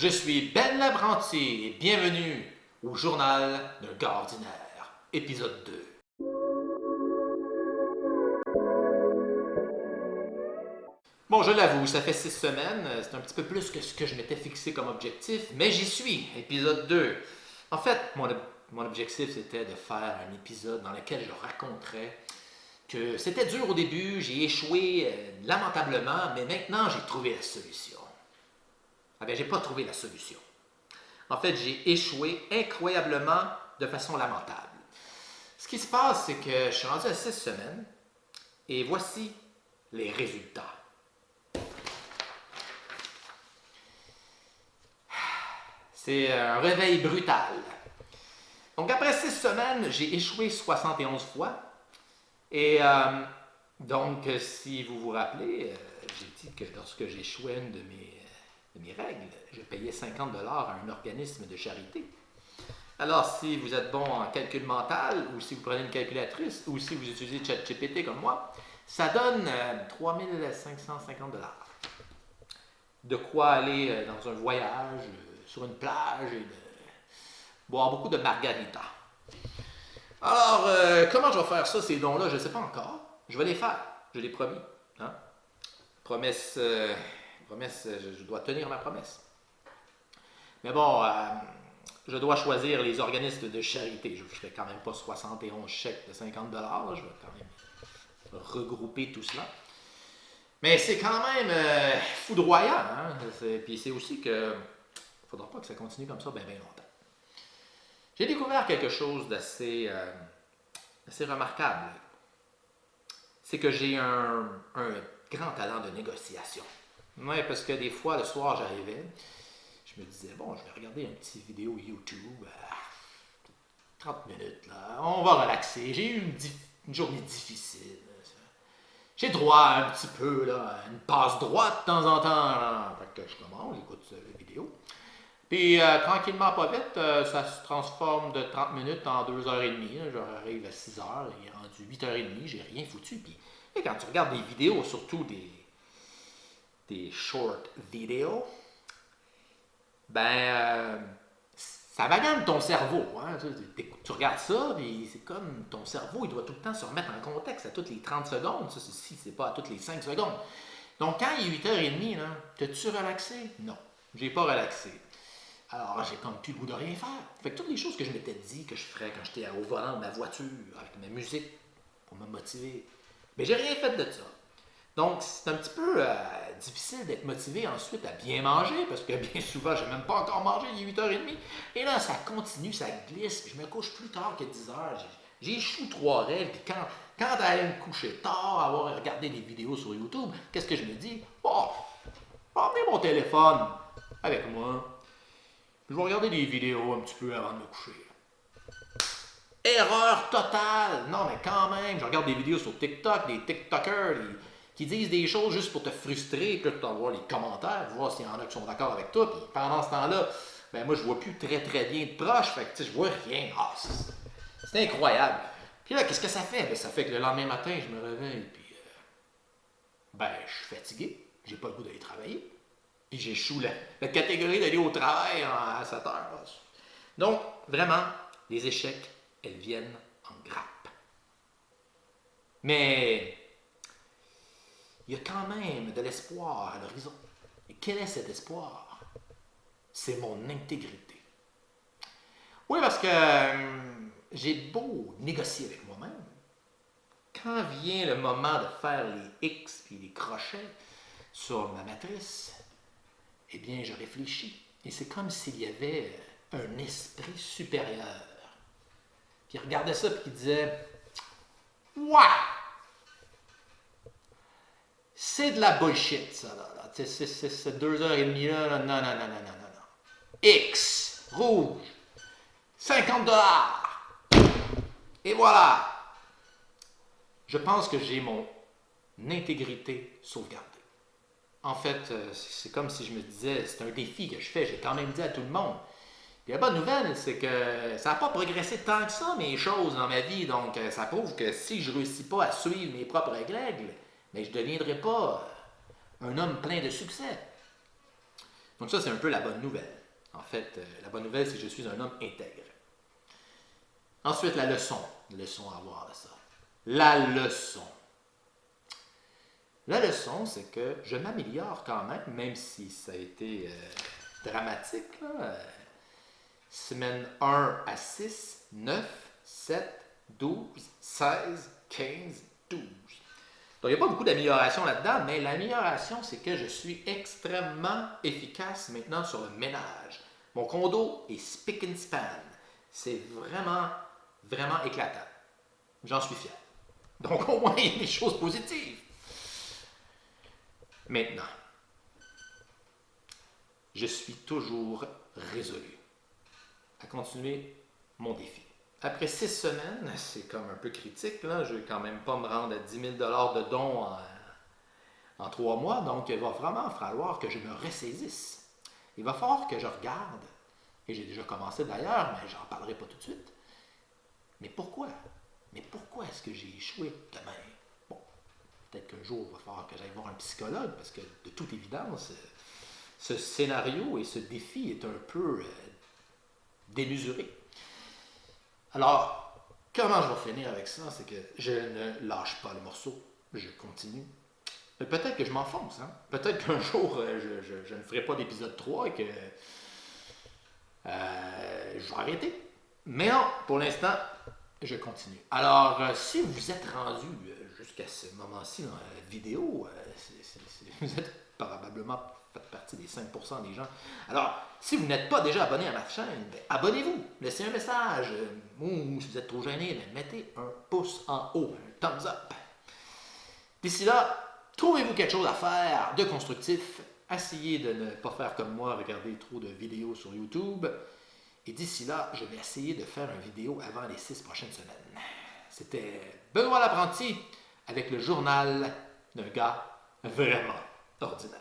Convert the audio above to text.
Je suis Ben Labranti et bienvenue au journal d'un gars ordinaire, épisode 2. Bon, je l'avoue, ça fait 6 semaines, c'est un petit peu plus que ce que je m'étais fixé comme objectif, mais j'y suis, épisode 2. En fait, mon objectif c'était de faire un épisode dans lequel je raconterais que c'était dur au début, j'ai échoué lamentablement, mais maintenant j'ai trouvé la solution. Ah bien, j'ai pas trouvé la solution. En fait, j'ai échoué incroyablement de façon lamentable. Ce qui se passe, c'est que je suis rendu à 6 semaines et voici les résultats. C'est un réveil brutal. Donc, après 6 semaines, j'ai échoué 71 fois. Et donc, si vous vous rappelez, j'ai dit que lorsque j'échouais une de mes règles, je payais 50 $ à un organisme de charité. Alors, si vous êtes bon en calcul mental, ou si vous prenez une calculatrice, ou si vous utilisez ChatGPT comme moi, ça donne 3 550 $. De quoi aller dans un voyage, sur une plage, et de boire beaucoup de margarita. Alors, comment je vais faire ça, ces dons-là, je ne sais pas encore. Je vais les faire, je l'ai promis. Hein? Promesse, je dois tenir ma promesse. Mais bon, je dois choisir les organismes de charité. Je ne fais quand même pas 71 chèques de 50 $. Je vais quand même regrouper tout cela. Mais c'est quand même foudroyant. Hein? Puis c'est aussi que il ne faudra pas que ça continue comme ça bien longtemps. J'ai découvert quelque chose d'assez remarquable. C'est que j'ai un grand talent de négociation. Oui, parce que des fois, le soir, j'arrivais, je me disais, bon, je vais regarder une petite vidéo YouTube, 30 minutes, là, on va relaxer. J'ai eu une journée difficile. J'ai droit un petit peu là, à une passe droite de temps en temps. Là. Fait que je commence, j'écoute la vidéo. Puis tranquillement, pas vite, ça se transforme de 30 minutes en 2h30. J'arrive à 6h, il est rendu 8h30, j'ai rien foutu. Puis et quand tu regardes des vidéos, surtout des short vidéos, ben ça bagane ton cerveau. Hein? Tu regardes ça, puis c'est comme ton cerveau, il doit tout le temps se remettre en contexte à toutes les 30 secondes. Ça, c'est pas à toutes les 5 secondes. Donc quand il est 8h30, t'as-tu relaxé? Non, j'ai pas relaxé. Alors, j'ai comme plus le goût de rien faire. Fait que toutes les choses que je m'étais dit que je ferais quand j'étais au volant de ma voiture, avec ma musique, pour me motiver, mais j'ai rien fait de ça. Donc, c'est un petit peu difficile d'être motivé ensuite à bien manger, parce que bien souvent, je n'ai même pas encore mangé, il est 8h30. Et là, ça continue, ça glisse, puis je me couche plus tard que 10h. J'échoue 3 rêves, puis quand j'allais me coucher tard, avoir regardé des vidéos sur YouTube, qu'est-ce que je me dis? Oh, je vais emmener mon téléphone avec moi. Je vais regarder des vidéos un petit peu avant de me coucher. Erreur totale! Non, mais quand même, je regarde des vidéos sur TikTok, des TikTokers qui disent des choses juste pour te frustrer, puis là, tu vas voir les commentaires, voir s'il y en a qui sont d'accord avec toi, puis pendant ce temps-là, ben moi, je vois plus très très bien de proche, fait que tu sais, je vois rien. Ah, c'est incroyable. Puis là, qu'est-ce que ça fait? Ben, ça fait que le lendemain matin, je me réveille, puis ben, je suis fatigué, j'ai pas le goût d'aller travailler. Puis j'échoue la catégorie d'aller au travail à 7 heures. Là. Donc, vraiment, les échecs, elles viennent en grappe. Mais il y a quand même de l'espoir à l'horizon. Et quel est cet espoir? C'est mon intégrité. Oui, parce que j'ai beau négocier avec moi-même, quand vient le moment de faire les X et les crochets sur ma matrice, eh bien, je réfléchis. Et c'est comme s'il y avait un esprit supérieur qui regardait ça et qui disait « Ouah! C'est de la bullshit, ça, là. C'est 2h30, là. Non, non, non, non, non, non. X, rouge, 50 $. Et voilà! Je pense que j'ai mon intégrité sauvegardée. En fait, c'est comme si je me disais, c'est un défi que je fais, j'ai quand même dit à tout le monde. Puis la bonne nouvelle, c'est que ça n'a pas progressé tant que ça, mes choses dans ma vie. Donc, ça prouve que si je ne réussis pas à suivre mes propres règles, mais je ne deviendrai pas un homme plein de succès. Donc ça, c'est un peu la bonne nouvelle. En fait, la bonne nouvelle, c'est que je suis un homme intègre. Ensuite, la leçon. Leçon à voir de ça. La leçon. La leçon, c'est que je m'améliore quand même si ça a été dramatique. Là. Semaine 1 à 6, 9, 7, 12, 16, 15, 12. Donc, il n'y a pas beaucoup d'amélioration là-dedans, mais l'amélioration, c'est que je suis extrêmement efficace maintenant sur le ménage. Mon condo est spick and span. C'est vraiment, vraiment éclatant. J'en suis fier. Donc, au moins, il y a des choses positives. Maintenant, je suis toujours résolu à continuer mon défi. Après 6 semaines, c'est comme un peu critique, là. Je ne vais quand même pas me rendre à 10 000 de dons en 3 mois, donc il va vraiment falloir que je me ressaisisse. Il va falloir que je regarde, et j'ai déjà commencé d'ailleurs, mais j'en parlerai pas tout de suite. Mais pourquoi? Mais pourquoi est-ce que j'ai échoué demain? Bon, peut-être qu'un jour, il va falloir que j'aille voir un psychologue, parce que de toute évidence, ce scénario et ce défi est un peu démesuré. Alors, comment je vais finir avec ça? C'est que je ne lâche pas le morceau, je continue. Mais peut-être que je m'enfonce, hein? Peut-être qu'un jour, je ne ferai pas d'épisode 3 et que je vais arrêter. Mais non, pour l'instant, je continue. Alors, si vous êtes rendu jusqu'à ce moment-ci dans la vidéo, vous êtes probablement fait partie des 5% des gens. Alors, si vous n'êtes pas déjà abonné à ma chaîne, ben, abonnez-vous, laissez un message, ou si vous êtes trop gêné, ben, mettez un pouce en haut, un thumbs up. D'ici là, trouvez-vous quelque chose à faire de constructif, essayez de ne pas faire comme moi, regarder trop de vidéos sur YouTube, et d'ici là, je vais essayer de faire une vidéo avant les 6 prochaines semaines. C'était Benoît l'apprenti avec le journal d'un gars vraiment ordinaire.